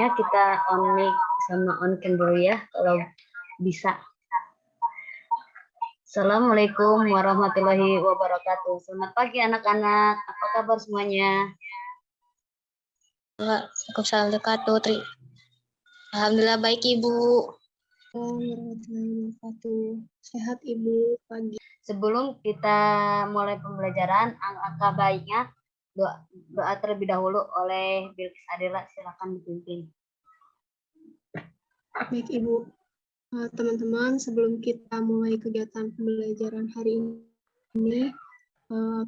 semuanya kita on mic sama on cam dulu ya kalau bisa. Assalamualaikum warahmatullahi wabarakatuh. Selamat pagi anak-anak. Apa kabar semuanya? Waalaikumsalam warahmatullahi wabarakatuh. Alhamdulillah baik Ibu. Warahmatullahi wabarakatuh. Sehat Ibu pagi. Sebelum kita mulai pembelajaran, angka baiknya doa terlebih dahulu oleh Bilkis Adela. Silakan dipimpin. Baik Ibu. Teman-teman, sebelum kita mulai kegiatan pembelajaran hari ini,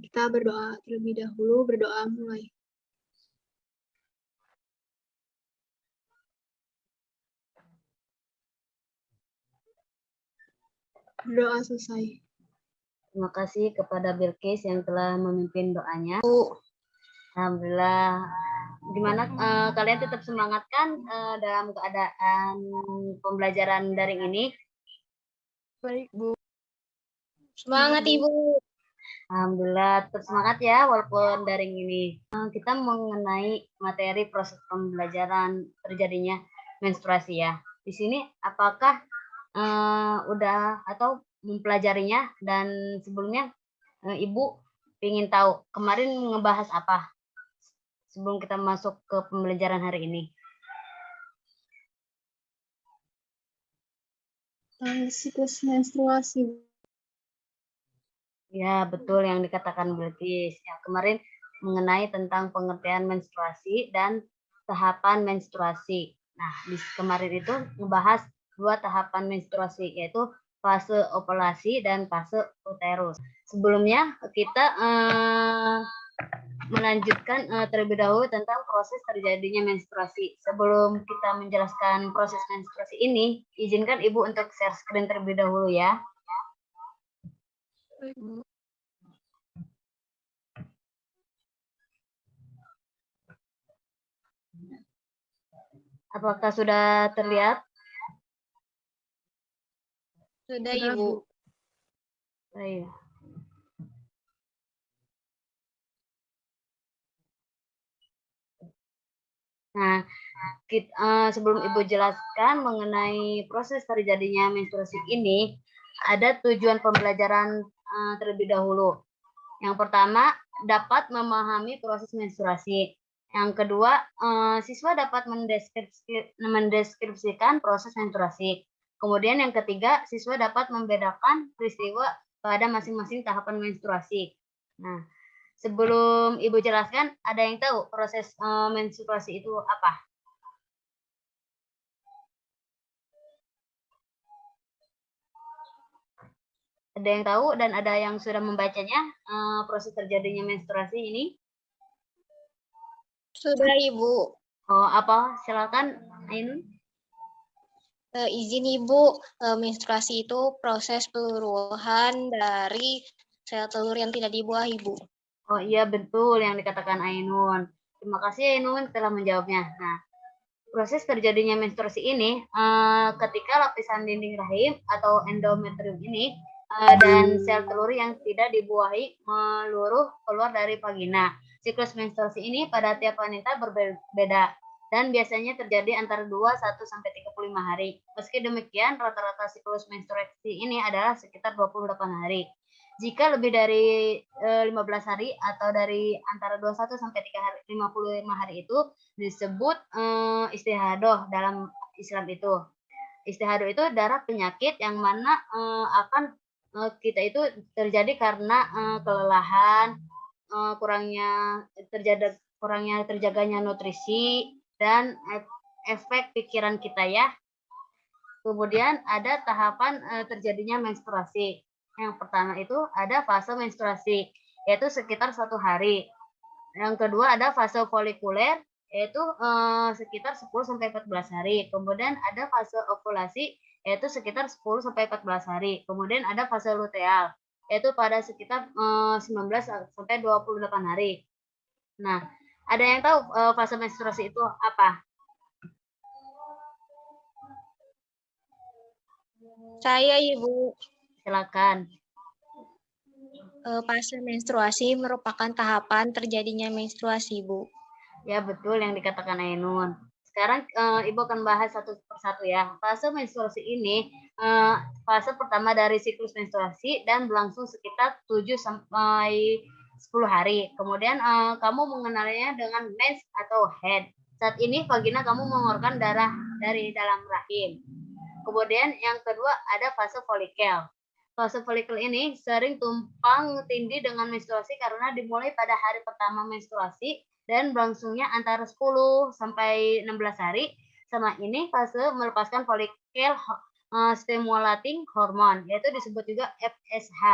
kita berdoa terlebih dahulu. Berdoa mulai. Berdoa selesai. Terima kasih kepada Bilkis yang telah memimpin doanya. Alhamdulillah. Gimana kalian tetap semangat kan dalam keadaan pembelajaran daring ini? Baik Bu. Semangat Ibu. Alhamdulillah tetap semangat ya walaupun daring ini. Kita mengenai materi proses pembelajaran terjadinya menstruasi ya. Di sini apakah udah atau mempelajarinya, dan sebelumnya Ibu ingin tahu kemarin ngebahas apa sebelum kita masuk ke pembelajaran hari ini? Siklus menstruasi. Ya, betul yang dikatakan Bilkis. Ya, kemarin mengenai tentang pengertian menstruasi dan tahapan menstruasi. Nah, kemarin itu ngebahas 2 tahapan menstruasi, yaitu fase ovulasi dan fase uterus. Sebelumnya kita melanjutkan terlebih dahulu tentang proses terjadinya menstruasi. Sebelum kita menjelaskan proses menstruasi ini, izinkan Ibu untuk share screen terlebih dahulu ya. Baik Bu. Apakah sudah terlihat? Sudah Ibu. Iya. Nah, sebelum Ibu jelaskan mengenai proses terjadinya menstruasi ini, ada tujuan pembelajaran terlebih dahulu. Yang pertama, dapat memahami proses menstruasi. Yang kedua, siswa dapat mendeskripsikan proses menstruasi. Kemudian yang ketiga, siswa dapat membedakan peristiwa pada masing-masing tahapan menstruasi. Nah, sebelum Ibu jelaskan, ada yang tahu proses menstruasi itu apa? Ada yang tahu dan ada yang sudah membacanya proses terjadinya menstruasi ini? Sudah Ibu. Oh, apa? Silakan, Ainun. Izin Ibu, menstruasi itu proses peluruhan dari sel telur yang tidak dibuah Ibu. Oh iya, betul yang dikatakan Ainun. Terima kasih Ainun telah menjawabnya. Nah, proses terjadinya menstruasi ini ketika lapisan dinding rahim atau endometrium ini dan sel telur yang tidak dibuahi meluruh keluar dari vagina. Siklus menstruasi ini pada tiap wanita berbeda dan biasanya terjadi antara 21 sampai 35 hari. Meski demikian, rata-rata siklus menstruasi ini adalah sekitar 28 hari. Jika lebih dari 15 hari atau dari antara 21 sampai 55 hari itu disebut istihadoh dalam Islam itu. Istihadoh itu darah penyakit yang mana akan kita itu terjadi karena kelelahan, kurangnya terjaganya nutrisi dan efek pikiran kita ya. Kemudian ada tahapan terjadinya menstruasi. Yang pertama itu ada fase menstruasi, yaitu sekitar 1 hari. Yang kedua ada fase folikuler, yaitu sekitar 10-14 hari. Kemudian ada fase ovulasi, yaitu sekitar 10-14 hari. Kemudian ada fase luteal, yaitu pada sekitar 19-28 hari. Nah, ada yang tahu fase menstruasi itu apa? Saya Ibu. Silakan. Fase menstruasi merupakan tahapan terjadinya menstruasi Ibu. Ya, betul yang dikatakan Ainun. Sekarang Ibu akan bahas satu persatu ya. Fase menstruasi ini fase pertama dari siklus menstruasi dan berlangsung sekitar 7 sampai 10 hari. Kemudian kamu mengenalnya dengan mens atau head. Saat ini vagina kamu mengeluarkan darah dari dalam rahim. Kemudian yang kedua ada fase folikel. Fase folikel ini sering tumpang tindih dengan menstruasi karena dimulai pada hari pertama menstruasi dan berlangsungnya antara 10 sampai 16 hari. Sama ini fase melepaskan folikel stimulating hormone, yaitu disebut juga FSH,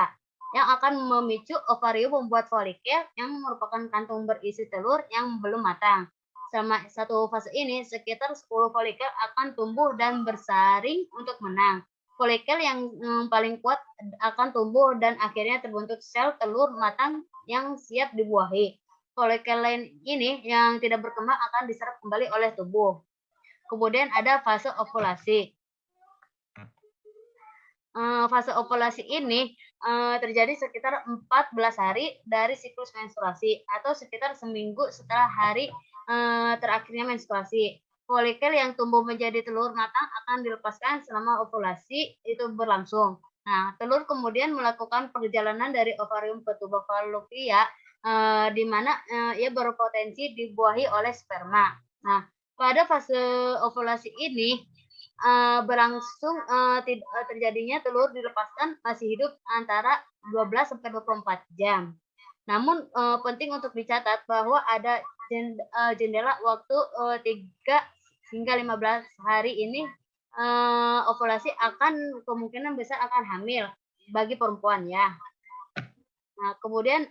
yang akan memicu ovarium membuat folikel yang merupakan kantung berisi telur yang belum matang. Selama satu fase ini, sekitar 10 folikel akan tumbuh dan bersaring untuk menang. Folikel yang paling kuat akan tumbuh dan akhirnya terbentuk sel telur matang yang siap dibuahi. Folikel lain ini yang tidak berkembang akan diserap kembali oleh tubuh. Kemudian ada fase ovulasi. Fase ovulasi ini terjadi sekitar 14 hari dari siklus menstruasi atau sekitar seminggu setelah hari terakhirnya menstruasi. Folikel yang tumbuh menjadi telur matang akan dilepaskan selama ovulasi itu berlangsung. Nah, telur kemudian melakukan perjalanan dari ovarium ke tubuh falopia di mana ia berpotensi dibuahi oleh sperma. Nah, pada fase ovulasi ini berlangsung terjadinya telur dilepaskan masih hidup antara 12 sampai 24 jam. Namun penting untuk dicatat bahwa ada jendela waktu 3 hingga 15 hari ini ovulasi akan kemungkinan besar akan hamil bagi perempuan ya. Nah, kemudian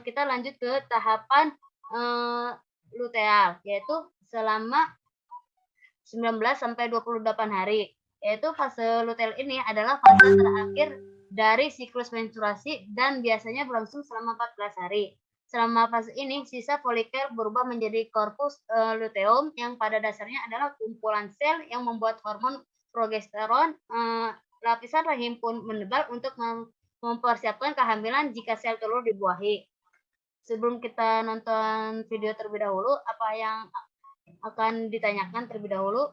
kita lanjut ke tahapan luteal, yaitu selama 19 sampai 28 hari. Yaitu fase luteal ini adalah fase terakhir dari siklus menstruasi dan biasanya berlangsung selama 14 hari. Selama fase ini, sisa folikel berubah menjadi corpus luteum yang pada dasarnya adalah kumpulan sel yang membuat hormon progesteron. Lapisan rahim pun menebal untuk mempersiapkan kehamilan jika sel telur dibuahi. Sebelum kita nonton video terlebih dahulu, apa yang akan ditanyakan terlebih dahulu?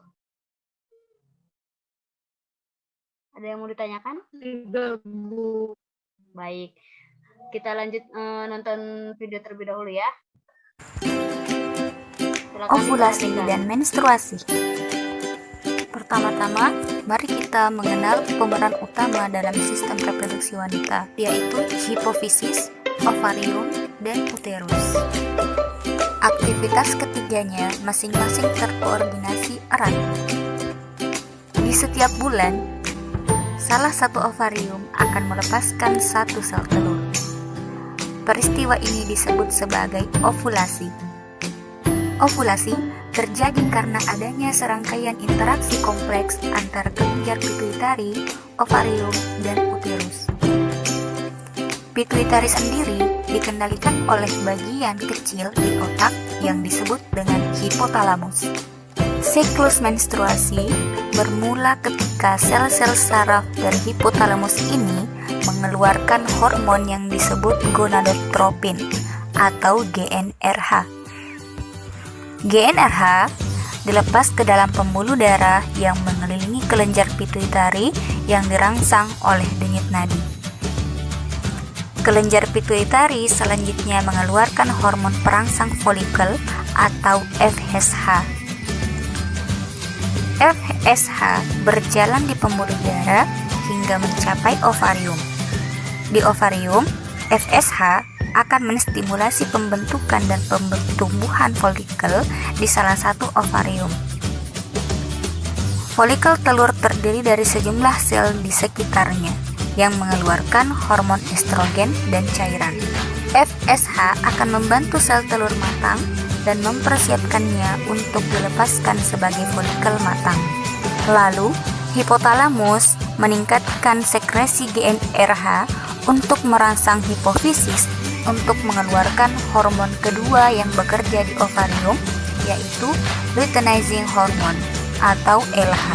Ada yang mau ditanyakan? Tidak, Bu. Baik, kita lanjut nonton video terlebih dahulu ya. Silakan Ovulasi diperhatikan. dan menstruasi. Pertama-tama, mari kita mengenal pemeran utama dalam sistem reproduksi wanita, yaitu hipofisis, ovarium, dan uterus. Aktivitas ketiganya masing-masing terkoordinasi erat. Di setiap bulan, salah satu ovarium akan melepaskan satu sel telur. Peristiwa ini disebut sebagai ovulasi. Ovulasi terjadi karena adanya serangkaian interaksi kompleks antara kelenjar pituitari, ovarium, dan uterus. Pituitari sendiri dikendalikan oleh bagian kecil di otak yang disebut dengan hipotalamus. Siklus menstruasi bermula ketika sel-sel saraf dari hipotalamus ini mengeluarkan hormon yang disebut gonadotropin atau GnRH. GnRH dilepas ke dalam pembuluh darah yang mengelilingi kelenjar pituitari yang dirangsang oleh denyut nadi. Kelenjar pituitari selanjutnya mengeluarkan hormon perangsang folikel atau FSH. FSH berjalan di pembuluh darah hingga mencapai ovarium. Di ovarium, FSH akan menstimulasi pembentukan dan pertumbuhan folikel di salah satu ovarium. Folikel telur terdiri dari sejumlah sel di sekitarnya yang mengeluarkan hormon estrogen dan cairan. FSH akan membantu sel telur matang dan mempersiapkannya untuk dilepaskan sebagai folikel matang. Lalu, hipotalamus meningkatkan sekresi GnRH untuk merangsang hipofisis untuk mengeluarkan hormon kedua yang bekerja di ovarium, yaitu luteinizing hormone atau LH.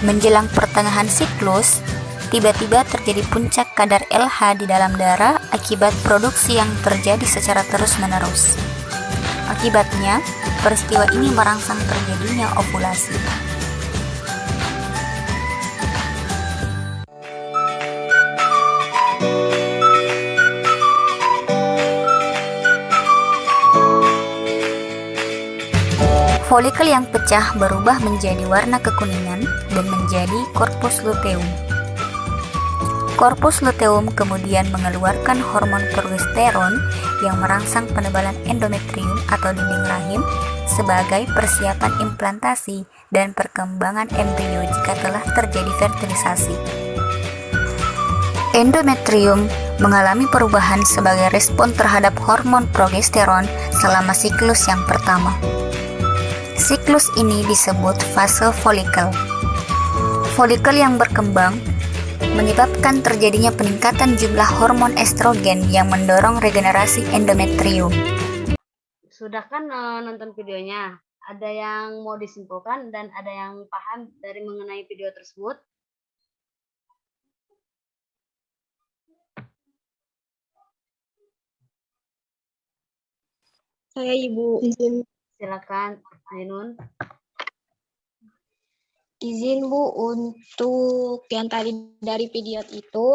Menjelang pertengahan siklus, tiba-tiba terjadi puncak kadar LH di dalam darah akibat produksi yang terjadi secara terus-menerus. Akibatnya, peristiwa ini merangsang terjadinya ovulasi. Folikel yang pecah berubah menjadi warna kekuningan dan menjadi korpus luteum. Korpus luteum kemudian mengeluarkan hormon progesteron yang merangsang penebalan endometrium atau dinding rahim sebagai persiapan implantasi dan perkembangan embrio jika telah terjadi fertilisasi. Endometrium mengalami perubahan sebagai respon terhadap hormon progesteron selama siklus yang pertama. Siklus ini disebut fase folikel. Folikel yang berkembang menyebabkan terjadinya peningkatan jumlah hormon estrogen yang mendorong regenerasi endometrium. Sudah kan nonton videonya? Ada yang mau disimpulkan dan ada yang paham dari mengenai video tersebut? Saya Ibu. Izin. Silakan, Ainun. Izin Bu, untuk yang tadi dari video itu,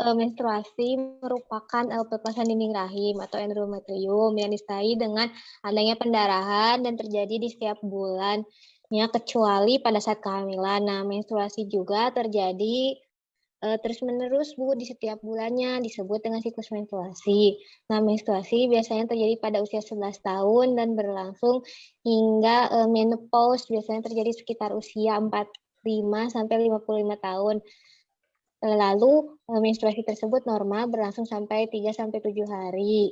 menstruasi merupakan pelepasan dinding rahim atau endometrium yang disertai dengan adanya pendarahan dan terjadi di setiap bulannya kecuali pada saat kehamilan. Nah, menstruasi juga terjadi terus-menerus Bu di setiap bulannya, disebut dengan siklus menstruasi. Nah, menstruasi biasanya terjadi pada usia 11 tahun dan berlangsung hingga menopause, biasanya terjadi sekitar usia 45 sampai 55 tahun. Lalu menstruasi tersebut normal berlangsung sampai 3 sampai 7 hari.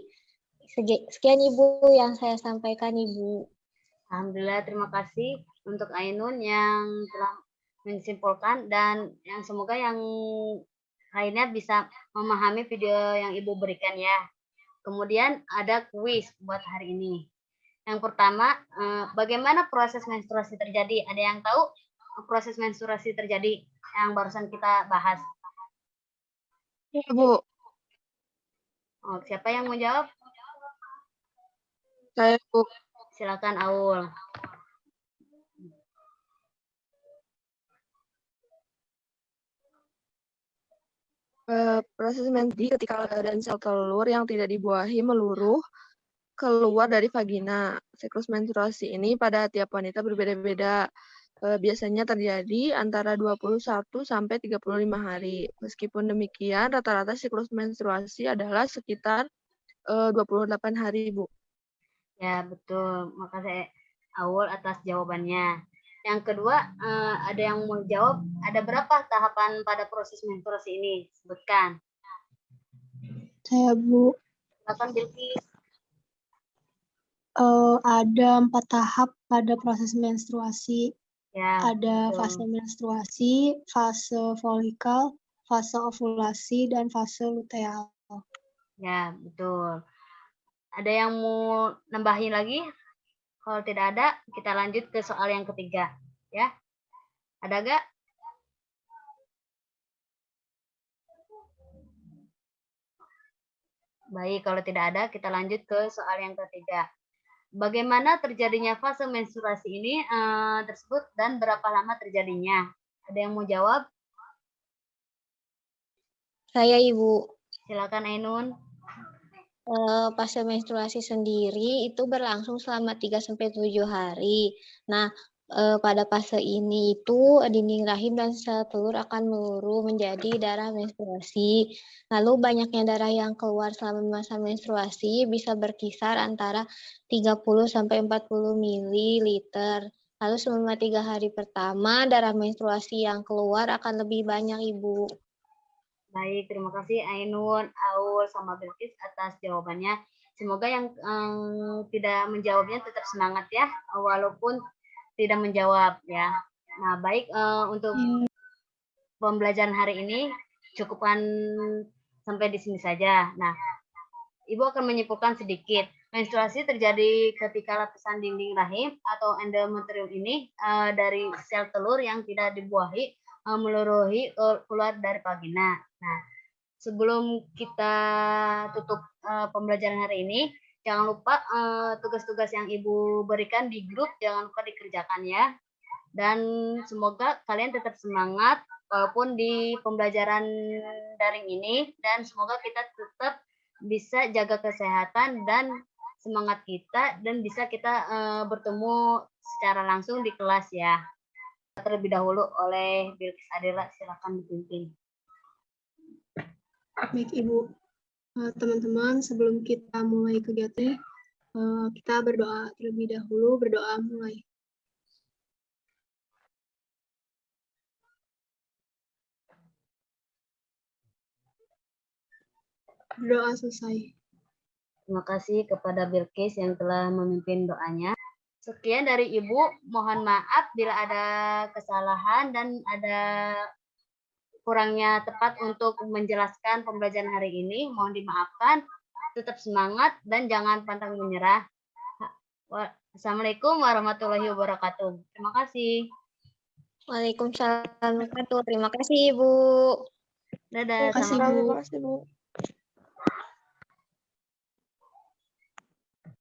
Sekian Ibu yang saya sampaikan Ibu. Alhamdulillah, terima kasih untuk Ainun yang telah menyimpulkan dan yang semoga yang lainnya bisa memahami video yang Ibu berikan ya. Kemudian ada kuis buat hari ini. Yang pertama, bagaimana proses menstruasi terjadi? Ada yang tahu proses menstruasi terjadi yang barusan kita bahas? Ya, Bu. Oh, siapa yang mau jawab? Saya, Bu. Silakan Aul. Proses menstruasi ketika keadaan sel telur yang tidak dibuahi meluruh keluar dari vagina. Siklus menstruasi ini pada tiap wanita berbeda-beda. Biasanya terjadi antara 21 sampai 35 hari. Meskipun demikian, rata-rata siklus menstruasi adalah sekitar 28 hari, Bu. Ya, betul. Makasih Aul atas jawabannya. Yang kedua, ada yang mau jawab, ada berapa tahapan pada proses menstruasi ini? Sebutkan. Saya Bu. Silakan Bilqis. Ada 4 tahap pada proses menstruasi. Ya, Ada betul. fase menstruasi, fase folikel, fase ovulasi, dan fase luteal. Ya, betul. Ada yang mau nambahin lagi? Kalau tidak ada, kita lanjut ke soal yang ketiga. Ya, ada gak? Baik, kalau tidak ada, kita lanjut ke soal yang ketiga. Bagaimana terjadinya fase menstruasi ini tersebut dan berapa lama terjadinya? Ada yang mau jawab? Saya Ibu. Silakan Ainun. Fase menstruasi sendiri itu berlangsung selama 3-7 hari. Nah, pada fase ini itu dinding rahim dan sel telur akan meluruh menjadi darah menstruasi. Lalu banyaknya darah yang keluar selama masa menstruasi bisa berkisar antara 30 sampai 40 ml. Lalu selama 3 hari pertama darah menstruasi yang keluar akan lebih banyak, Ibu. Baik, terima kasih Ainun, Aul, sama Bilqis atas jawabannya. Semoga yang tidak menjawabnya tetap semangat ya, walaupun tidak menjawab ya. Nah, baik untuk pembelajaran hari ini cukupkan sampai di sini saja. Nah, Ibu akan menyimpulkan sedikit. Menstruasi terjadi ketika lapisan dinding rahim atau endometrium ini dari sel telur yang tidak dibuahi meluruhi keluar dari vagina. Nah, sebelum kita tutup pembelajaran hari ini, Jangan lupa tugas-tugas yang Ibu berikan di grup jangan lupa dikerjakan ya. Dan semoga kalian tetap semangat walaupun di pembelajaran daring ini, dan semoga kita tetap bisa jaga kesehatan dan semangat kita, dan bisa kita bertemu secara langsung di kelas ya. Terlebih dahulu oleh Bilkis Adela, silakan dipimpin. Baik Ibu. Teman-teman, sebelum kita mulai kegiatan, kita berdoa terlebih dahulu. Berdoa mulai. Berdoa selesai. Terima kasih kepada Bilkis yang telah memimpin doanya. Sekian dari Ibu. Mohon maaf bila ada kesalahan dan ada kurangnya tepat untuk menjelaskan pembelajaran hari ini. Mohon dimaafkan. Tetap semangat dan jangan pantang menyerah. Assalamualaikum warahmatullahi wabarakatuh. Terima kasih. Waalaikumsalam warahmatullahi wabarakatuh. Terima kasih, Ibu. Dadah. Terima kasih, Selamat Bu. Terima kasih, Bu.